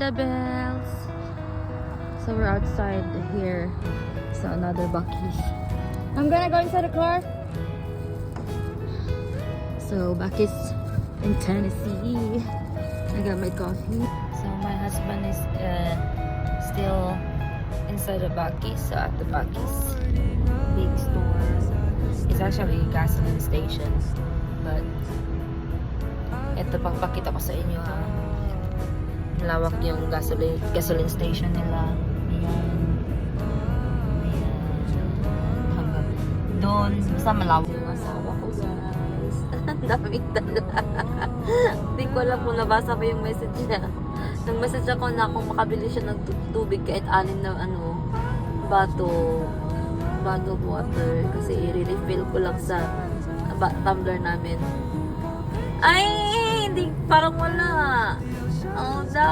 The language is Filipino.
the bells. So we're outside here. So another Buc-ee's. I'm gonna go inside the car. So Buc-ee's in Tennessee. I got my coffee. So my husband is still inside the Buc-ee's. So at the Buc-ee's big store. It's actually a gasoline station. But ito pagpakita ko sa inyo ha. Malawak yung gasoline station nila. Ayan. Hanggang doon. Basta malawak yung asawa ko guys. Ang daming dala. Hindi ko alam kung nabasa ko yung message niya. Nag-message ako na kung makabili siya ng tubig kahit alin na bottled water. Kasi i-refill ko lang sa tumbler namin. Ay! Hindi, parang wala. Oh no!